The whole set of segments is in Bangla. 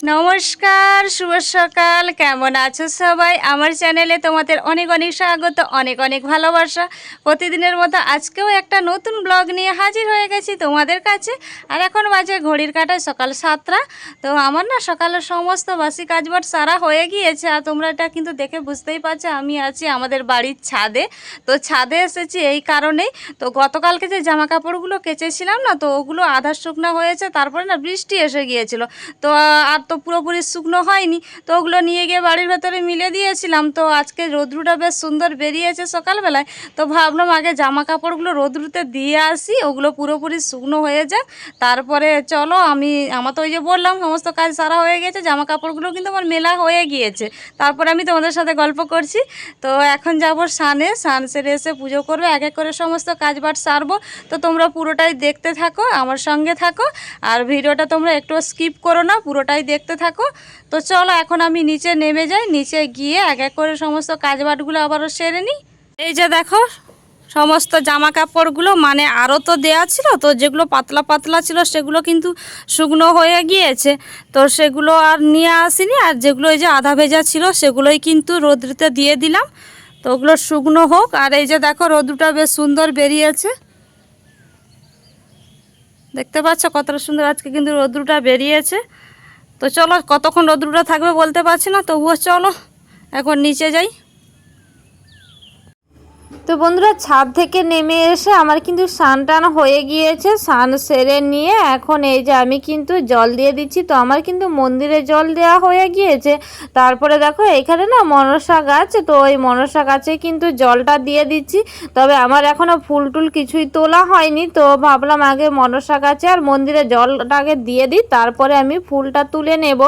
নমস্কার, শুভ সকাল। কেমন আছো সবাই? আমার চ্যানেলে তোমাদের অনেক অনেক স্বাগত, অনেক অনেক ভালোবাসা। প্রতিদিনের মতো আজকেও একটা নতুন ব্লগ নিয়ে হাজির হয়ে গেছি তোমাদের কাছে। আর এখন বাজে ঘড়ির কাঁটায় সকাল 7টা। তো আমার না সকালের সমস্ত বাসি কাজবাজ সারা হয়ে গিয়েছে। আর তোমরা এটা কিন্তু দেখে বুঝতেই পারছো, আমি আছি আমাদের বাড়ির ছাদে। তো ছাদে এসেছি এই কারণেই, তো গতকালকে যে জামা কাপড়গুলো কেচেছিলাম না, তো ওগুলো আধা শুকনো হয়েছে, তারপরে না বৃষ্টি এসে গিয়েছিল। তো আর তো পুরোপুরি শুকনো হয়নি, তো ওগুলো নিয়ে গিয়ে বাড়ির ভেতরে মিলে দিয়েছিলাম। তো আজকে রোদ্রুটা বেশ সুন্দর বেরিয়েছে সকালবেলায়, তো ভাবলাম আগে জামা কাপড়গুলো রোদ্রুতে দিয়ে আসি, ওগুলো পুরোপুরি শুকনো হয়ে যাক, তারপরে চলো আমার তো ওই যে বললাম সমস্ত কাজ সারা হয়ে গেছে, জামা কাপড়গুলো কিন্তু আমার মেলা হয়ে গিয়েছে। তারপরে আমি তোমাদের সাথে গল্প করছি। তো এখন যাবো স্নান সেরে এসে পুজো করবো, এক এক করে সমস্ত কাজবাজ সারবো। তো তোমরা পুরোটাই দেখতে থাকো, আমার সঙ্গে থাকো, আর ভিডিওটা তোমরা একটু স্কিপ করো না, পুরোটাই দেখতে থাকো। তো চলো এখন আমি নিচে নেমে যাই, নিচে গিয়ে এক এক করে সমস্ত কাজবাজগুলো আবারও সেরে নিই। এই যে দেখো সমস্ত জামা কাপড়গুলো, মানে আরও তো দেয়া ছিল, তো যেগুলো পাতলা পাতলা ছিল সেগুলো কিন্তু শুকনো হয়ে গিয়েছে, তো সেগুলো আর নিয়ে আসিনি। আর যেগুলো এই যে আধা ভেজা ছিল সেগুলোই কিন্তু রোদ্রুতে দিয়ে দিলাম, তো ওগুলো শুকনো হোক। আর এই যে দেখো রোদ্রুটা বেশ সুন্দর বেরিয়েছে, দেখতে পাচ্ছ কতটা সুন্দর আজকে কিন্তু রোদ্রুটা বেরিয়েছে। তো চলো, কতক্ষণ রোদ্রুটা থাকবে বলতে পারছি না, তবুও চলো এখন নিচে যাই। তো বন্ধুরা, ছাদ থেকে নেমে এসে আমার কিন্তু স্নান টান হয়ে গিয়েছে। স্নান সেরে নিয়ে এখন এই যে আমি কিন্তু জল দিয়ে দিচ্ছি। তো আমার কিন্তু মন্দিরে জল দেওয়া হয়ে গিয়েছে। তারপরে দেখো এখানে না মনসা গাছ, তো ওই মনসা গাছে কিন্তু জলটা দিয়ে দিচ্ছি। তবে আমার এখনও ফুল টুল কিছুই তোলা হয়নি, তো ভাবলাম আগে মনসা গাছে আর মন্দিরে জলটা আগে দিয়ে দিই, তারপরে আমি ফুলটা তুলে নেব।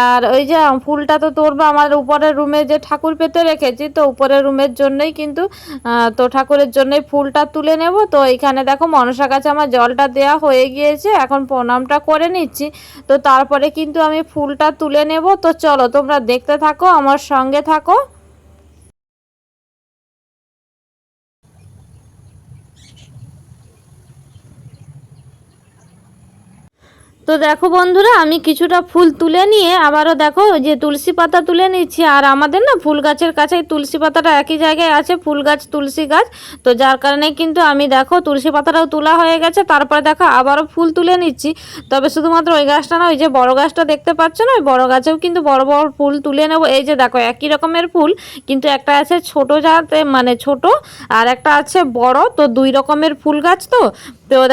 আর ওই যে ফুলটা তো তুলবো আমার উপরের রুমে যে ঠাকুর পেতে রেখেছি, তো উপরের রুমের জন্যই কিন্তু তো ঠাকুরের জন্যই ফুলটা তুলে নেব। তো এইখানে দেখো মনসা গাছে আমার জলটা দেওয়া হয়ে গিয়েছে, এখন প্রণামটা করে নিচ্ছি, তো তারপরে কিন্তু আমি ফুলটা তুলে নেব। তো চলো তোমরা দেখতে থাকো, আমার সঙ্গে থাকো। তো দেখো বন্ধুরা, আমি কিছুটা ফুল তুলে নিয়ে আবারও দেখো যে তুলসী পাতা তুলে নিচ্ছি। আর আমাদের না ফুল গাছের কাছেই তুলসী পাতাটা একই জায়গায় আছে, ফুল গাছ তুলসী গাছ, তো যার কারণে কিন্তু আমি দেখো তুলসী পাতাটাও তোলা হয়ে গেছে। তারপরে দেখো আবারও ফুল তুলে নিচ্ছি। তবে শুধুমাত্র ওই গাছটা না, ওই যে বড় গাছটা দেখতে পাচ্ছ না, ওই বড় গাছেও কিন্তু বড় বড় ফুল তুলে নেব। এই যে দেখো একই রকমের ফুল, কিন্তু একটা আছে ছোট জাতে মানে ছোট, আর একটা আছে বড়, তো দুই রকমের ফুল গাছ। তো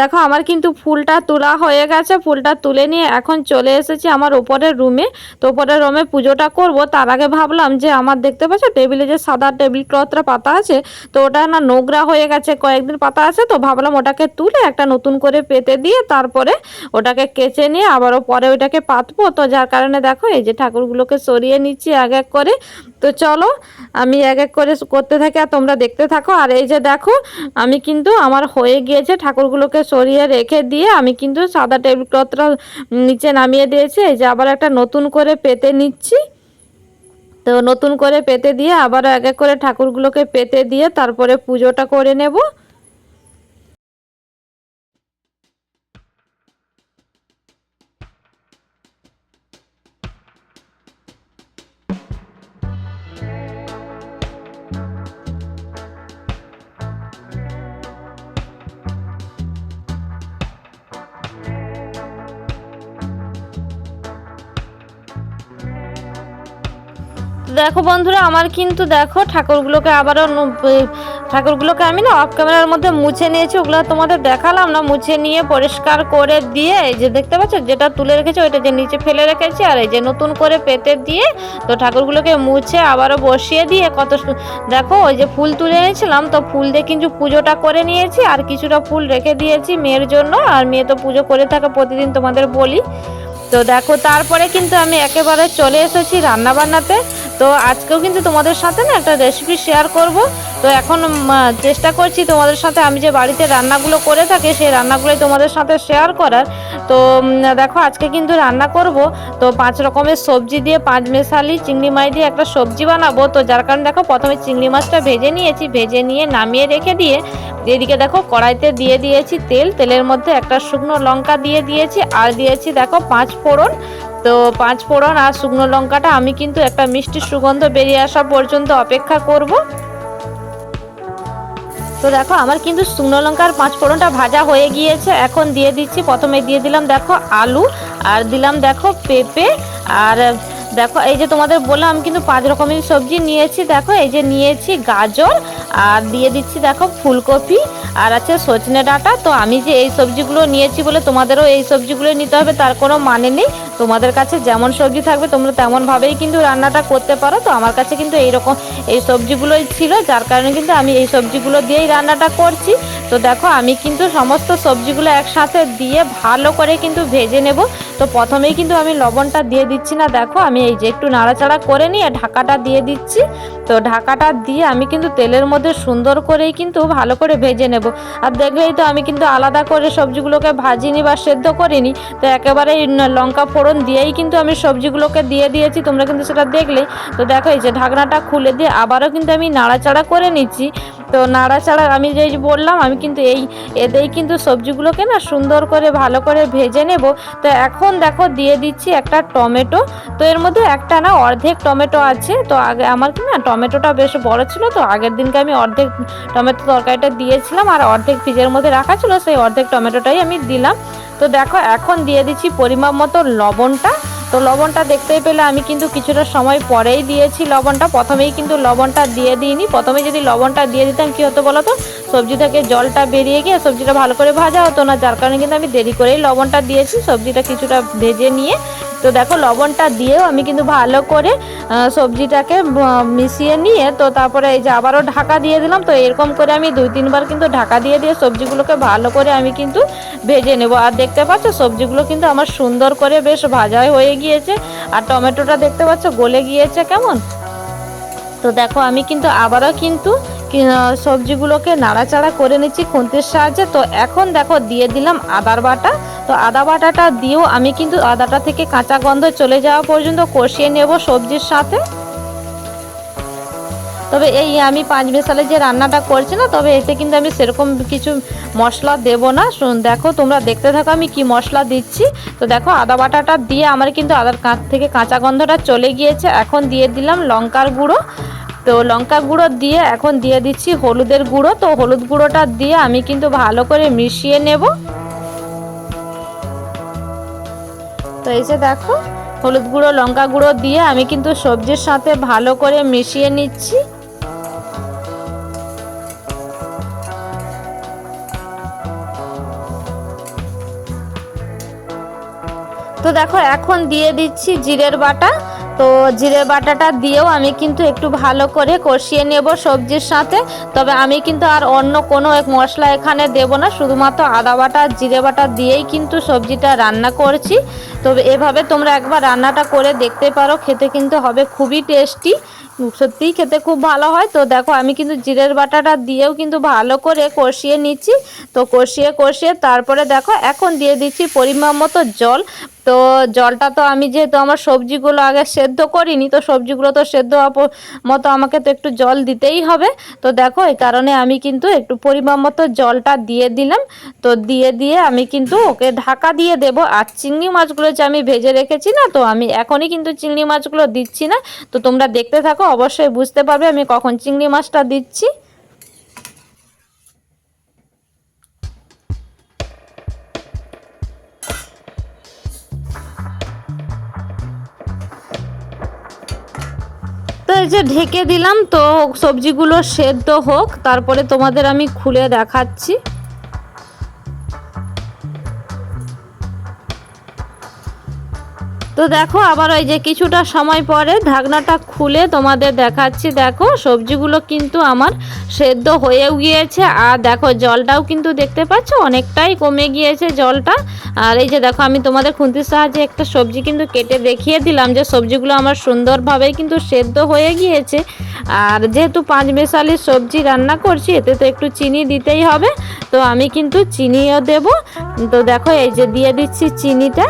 দেখো আমার কিন্তু ফুলটা তোলা হয়ে গেছে। ফুলটা তুলে নিয়ে এখন চলে এসেছি আমার উপরের রুমে। তো উপরের রুমে পুজোটা করব, তার আগে ভাবলাম যে আমার দেখতে পাচ্ছ টেবিলে যে সাদা টেবিল ক্লথটা পাতা আছে, তো ওটা না নোংরা হয়ে গেছে, কয়েকদিন পাতা আছে, তো ভাবলাম ওটাকে তুলে একটা নতুন করে পেতে দিয়ে তারপরে ওটাকে কেচে নিয়ে আবারও পরে ওইটাকে পাতবো। তো যার কারণে দেখো এই যে ঠাকুরগুলোকে সরিয়ে নিচ্ছি এক এক করে। তো চলো আমি এক এক করে করতে থাকি আর তোমরা দেখতে থাকো। আর এই যে দেখো আমি কিন্তু আমার হয়ে গিয়েছে, ঠাকুরগুলোকে সরিয়ে রেখে দিয়ে আমি কিন্তু সাদা টেবিল ক্লথটা নিচে নামিয়ে দিয়েছি। এই যে আবার একটা নতুন করে পেতে নিচ্ছি। তো নতুন করে পেতে দিয়ে আবার এক এক করে ঠাকুরগুলোকে পেতে দিয়ে তারপরে পুজোটা করে নেব। দেখো বন্ধুরা, আমার কিন্তু দেখো ঠাকুরগুলোকে ঠাকুরগুলোকে আমি না অফ ক্যামেরার মধ্যে মুছে নিয়েছি, ওগুলো তোমাদের দেখালাম না। মুছে নিয়ে পরিষ্কার করে দিয়ে এই যে দেখতে পাচ্ছ যেটা তুলে রেখেছি ওইটা যে নিচে ফেলে রেখেছি, আর এই যে নতুন করে পেতে দিয়ে তো ঠাকুরগুলোকে মুছে আবারও বসিয়ে দিয়ে দেখো ওই যে ফুল তুলে এনেছিলাম, তো ফুল দিয়ে কিন্তু পুজোটা করে নিয়েছি। আর কিছুটা ফুল রেখে দিয়েছি মেয়ের জন্য, আর মেয়ে তো পুজো করে থাকে প্রতিদিন, তোমাদের বলি। তো দেখো তারপরে কিন্তু আমি একেবারে চলে এসেছি রান্না বান্নাতে। তো আজকেও কিন্তু তোমাদের সাথে না একটা রেসিপি শেয়ার করব। তো এখন চেষ্টা করছি তোমাদের সাথে আমি যে বাড়িতে রান্নাগুলো করে থাকি সেই রান্নাগুলোই তোমাদের সাথে শেয়ার করার। তো দেখো আজকে কিন্তু রান্না করব, তো 5 রকমের সবজি দিয়ে 5 মেশালি চিংড়ি মাছ দিয়ে একটা সবজি বানাবো। তো যার কারণে দেখো প্রথমে চিংড়ি মাছটা ভেজে নিয়েছি, ভেজে নিয়ে নামিয়ে রেখে দিয়ে এদিকে দেখো কড়াইতে দিয়ে দিয়েছি তেল, তেলের মধ্যে একটা শুকনো লঙ্কা দিয়ে দিয়েছি, আর দিয়েছি দেখো 5 ফোড়ন। তো 5 ফোড়ন আর শুকনো লঙ্কাটা আমি কিন্তু একটা মিষ্টি সুগন্ধ বেরিয়ে আসা পর্যন্ত অপেক্ষা করব। তো দেখো আমার কিন্তু শুকনো লঙ্কার 5 ফোড়নটা ভাজা হয়ে গিয়েছে। এখন দিয়ে দিচ্ছি, প্রথমে দিয়ে দিলাম দেখো আলু, আর দিলাম দেখো পেঁপে, আর দেখো এই যে তোমাদের বললাম আমি কিন্তু 5 রকমের সবজি নিয়েছি। দেখো এই যে নিয়েছি গাজর, আর দিয়ে দিচ্ছি দেখো ফুলকপি, আর আছে সজনে ডাঁটা। তো আমি যে এই সবজিগুলো নিয়েছি বলে তোমাদেরও এই সবজিগুলো নিতে হবে তার কোনো মানে নেই। তোমাদের কাছে যেমন সবজি থাকবে তোমরা তেমনভাবেই কিন্তু রান্নাটা করতে পারো। তো আমার কাছে কিন্তু এই সবজিগুলোই ছিল, যার কারণে কিন্তু আমি এই সবজিগুলো দিয়েই রান্নাটা করছি। তো দেখো আমি কিন্তু সমস্ত সবজিগুলো একসাথে দিয়ে ভালো করে কিন্তু ভেজে নেব। তো প্রথমেই কিন্তু আমি লবণটা দিয়ে দিচ্ছি না, দেখো আমি এই যে একটু নাড়াচাড়া করে নিয়ে ঢাকাটা দিয়ে দিচ্ছি। তো ঢাকাটা দিয়ে আমি কিন্তু তেলের মধ্যে সুন্দর করেই কিন্তু ভালো করে ভেজে নেব। আর দেখলেই তো আমি কিন্তু আলাদা করে সবজিগুলোকে ভাজিনি বা সেদ্ধ করিনি, তো একেবারে লঙ্কা ফোড়ন দিয়েই কিন্তু আমি সবজিগুলোকে দিয়ে দিয়েছি, তোমরা কিন্তু সেটা দেখলে। তো দেখো এই যে ঢাকনাটা খুলে দিয়ে আবারও কিন্তু আমি নাড়াচাড়া করে নিচ্ছি। তো নাড়াচাড়া আমি যে বললাম আমি কিন্তু এতেই কিন্তু সবজিগুলোকে না সুন্দর করে ভালো করে ভেজে নেব। তো এখন দেখো দিয়ে দিচ্ছি একটা টমেটো। তো এর মধ্যে একটা না অর্ধেক টমেটো আছে। তো আগে আমার কি না টমেটোটা বেশ বড় ছিল, তো আগের দিনকে আমি অর্ধেক টমেটো তরকারিটা দিয়েছিলাম, আর অর্ধেক ফ্রিজের মধ্যে রাখা ছিল, সেই অর্ধেক টমেটোটাই আমি দিলাম। তো দেখো এখন দিয়ে দিচ্ছি পরিমাণ মতো লবণটা। তো লবণটা দেখতেই পেলে আমি কিন্তু কিছুটা সময় পরেই দিয়েছি লবণটা, প্রথমেই কিন্তু লবণটা দিয়ে দিইনি। প্রথমে যদি লবণটা দিয়ে দিতাম কী হতো বলো তো, সবজি থেকে জলটা বেরিয়ে গিয়ে সবজিটা ভালো করে ভাজা হতো না, যার কারণে কিন্তু আমি দেরি করেই লবণটা দিয়েছি সবজিটা কিছুটা ভেজে নিয়ে। তো দেখো লবণটা দিয়েও আমি কিন্তু ভালো করে সবজিটাকে মিশিয়ে নিয়ে তো তারপরে এই যে আবারও ঢাকা দিয়ে দিলাম। তো এরকম করে আমি 2-3 বার কিন্তু ঢাকা দিয়ে সবজিগুলোকে ভালো করে আমি কিন্তু ভেজে নেব। আর দেখতে পাচ্ছ সবজিগুলো কিন্তু আমার সুন্দর করে বেশ ভাজাই হয়ে গিয়েছে, আর টমেটোটা দেখতে পাচ্ছ গলে গিয়েছে কেমন। তো দেখো আমি কিন্তু আবারও কিন্তু সবজিগুলোকে নাড়াচাড়া করে নিচ্ছি খুন্তির সাহায্যে। তো এখন দেখো দিয়ে দিলাম আদার বাটা। তো আদা বাটাটা দিয়েও আমি কিন্তু আদাটা থেকে কাঁচা গন্ধ চলে যাওয়া পর্যন্ত কষিয়ে নেব সবজির সাথে। তবে এই আমি 5 মেশালে যে রান্নাটা করছি না, তবে এতে কিন্তু আমি সেরকম কিছু মশলা দেব না। দেখো তোমরা দেখতে থাকো আমি কি মশলা দিচ্ছি। তো দেখো আদা বাটাটা দিয়ে আমার কিন্তু আদার থেকে কাঁচা গন্ধটা চলে গিয়েছে। এখন দিয়ে দিলাম লঙ্কার গুঁড়ো। তো লঙ্কা গুঁড়ো দিয়ে এখন দিয়ে দিচ্ছি হলুদের গুঁড়ো। তো হলুদ গুঁড়োটা দিয়ে আমি কিন্তু ভালো করে মিশিয়ে নেব। তো এই যে দেখো হলুদ গুঁড়ো লঙ্কা গুঁড়ো দিয়ে আমি কিন্তু সবজির সাথে ভালো করে মিশিয়ে নিচ্ছি। তো দেখো এখন দিয়ে দিচ্ছি জিরের বাটা। তো জিরে বাটাটা দিয়েও আমি কিন্তু একটু ভালো করে কষিয়ে নেব সবজির সাথে। তবে আমি কিন্তু আর অন্য কোনো এক মশলা এখানে দেব না, শুধুমাত্র আদা বাটা জিরে বাটা দিয়েই কিন্তু সবজিটা রান্না করছি। তবে এভাবে তোমরা একবার রান্নাটা করে দেখতে পারো, খেতে কিন্তু হবে খুবই টেস্টি, সত্যিই খেতে খুব ভালো হয়। তো দেখো আমি কিন্তু জিরের বাটাটা দিয়েও কিন্তু ভালো করে কষিয়ে নিচ্ছি। তো কষিয়ে তারপরে দেখো এখন দিয়ে দিচ্ছি পরিমাণ মতো জল। তো জলটা তো আমি যেহেতু আমার সবজিগুলো আগে সেদ্ধ করিনি, তো সবজিগুলো তো সেদ্ধ হওয়ার মতো আমাকে তো একটু জল দিতেই হবে। তো দেখো এই কারণে আমি কিন্তু একটু পরিমাণ মতো জলটা দিয়ে দিলাম। তো দিয়ে আমি কিন্তু ওকে ঢাকা দিয়ে দেব। আর চিংড়ি মাছগুলো যে আমি ভেজে রেখেছি না, তো আমি এখনই কিন্তু চিংড়ি মাছগুলো দিচ্ছি না। তো তোমরা দেখতে থাকো, অবশ্যই বুঝতে পারবে আমি কখন চিংড়ি মাছটা দিচ্ছি। তো এই যে ঢেকে দিলাম, তো সবজিগুলো সেদ্ধ হোক, তারপরে তোমাদের আমি খুলে দেখাচ্ছি। তো দেখো আবার ওই যে কিছুটা সময় পরে ঢাকনাটা খুলে তোমাদের দেখাচ্ছি। দেখো সবজিগুলো কিন্তু আমার সেদ্ধ হয়েও গিয়েছে, আর দেখো জলটাও কিন্তু দেখতে পাচ্ছ অনেকটাই কমে গিয়েছে জলটা। আর এই যে দেখো আমি তোমাদের খুন্তির সাহায্যে একটা সবজি কিন্তু কেটে দেখিয়ে দিলাম যে সবজিগুলো আমার সুন্দরভাবেই কিন্তু সেদ্ধ হয়ে গিয়েছে। আর যেহেতু 5 মেশালি সবজি রান্না করছি, এতে তো একটু চিনি দিতেই হবে, তো আমি কিন্তু চিনিও দেব। তো দেখো এই যে দিয়ে দিচ্ছি চিনিটা।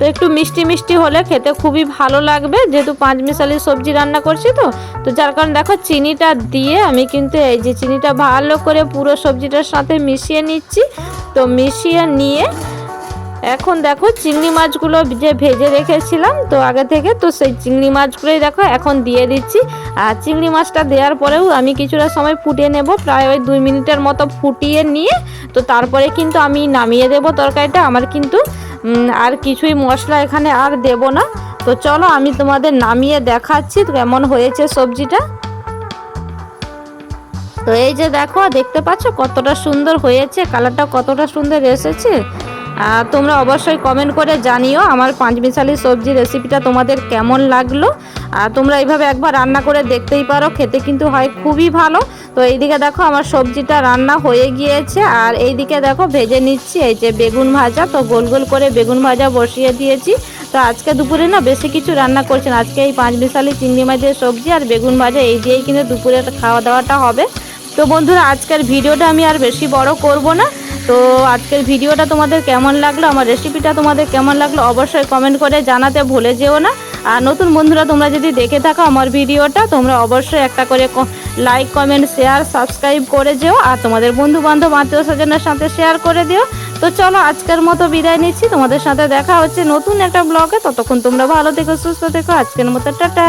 তো একটু মিষ্টি মিষ্টি হলে খেতে খুবই ভালো লাগবে, যেহেতু 5 মেশালি সবজি রান্না করছি। তো যার কারণে দেখো চিনিটা দিয়ে আমি কিন্তু এই যে চিনিটা ভালো করে পুরো সবজিটার সাথে মিশিয়ে নিচ্ছি। তো মিশিয়ে নিয়ে এখন দেখো চিংড়ি মাছগুলো যে ভেজে রেখেছিলাম তো আগে থেকে, তো সেই চিংড়ি মাছগুলোই দেখো এখন দিয়ে দিচ্ছি। আর চিংড়ি মাছটা দেওয়ার পরেও আমি কিছুটা সময় ফুটিয়ে নেব, প্রায় ওই 2 মিনিটের মতো ফুটিয়ে নিয়ে তো তারপরে কিন্তু আমি নামিয়ে দেব তরকারিটা। আমার কিন্তু আর কিছুই মশলা এখানে আর দেব না। তো চলো আমি তোমাদের নামিয়ে দেখাচ্ছি কেমন হয়েছে সবজিটা। তো এই যে দেখো, দেখতে পাচ্ছ কতটা সুন্দর হয়েছে, কালারটা কতটা সুন্দর এসেছে। তোমরা অবশ্যই কমেন্ট করে জানিও আমার পাঁচমিশালি সবজি রেসিপিটা তোমাদের কেমন লাগলো। আর তোমরা এইভাবে একবার রান্না করে দেখতেই পারো, খেতে কিন্তু হয় খুবই ভালো। তো এইদিকে দেখো আমার সবজিটা রান্না হয়ে গিয়েছে, আর এইদিকে দেখো ভেজে নিচ্ছি এই যে বেগুন ভাজা। তো গোল গোল করে বেগুন ভাজা বসিয়ে দিয়েছি। তো আজকে দুপুরে না বেশি কিছু রান্না করছি না, আজকে এই পাঁচমিশালি চিংড়ি মাছের সবজি আর বেগুন ভাজা এই দিয়েই কিন্তু দুপুরে খাওয়া দাওয়াটা হবে। তো বন্ধুরা আজকের ভিডিওটা আমি আর বেশি বড় করব না। তো আজকের ভিডিওটা তোমাদের কেমন লাগলো, আমার রেসিপিটা তোমাদের কেমন লাগলো অবশ্যই কমেন্ট করে জানাতে ভুলে যেও না। আর নতুন বন্ধুরা তোমরা যদি দেখে থাকো আমার ভিডিওটা, তোমরা অবশ্যই একটা করে লাইক কমেন্ট শেয়ার সাবস্ক্রাইব করে যেও, আর তোমাদের বন্ধু বান্ধব আত্মীয় স্বজনের সাথে শেয়ার করে দিও। তো চলো আজকের মতো বিদায় নিচ্ছি, তোমাদের সাথে দেখা হচ্ছে নতুন একটা ব্লগে। ততক্ষণ তোমরা ভালো থেকো, সুস্থ থেকো, আজকের মতো টাটা।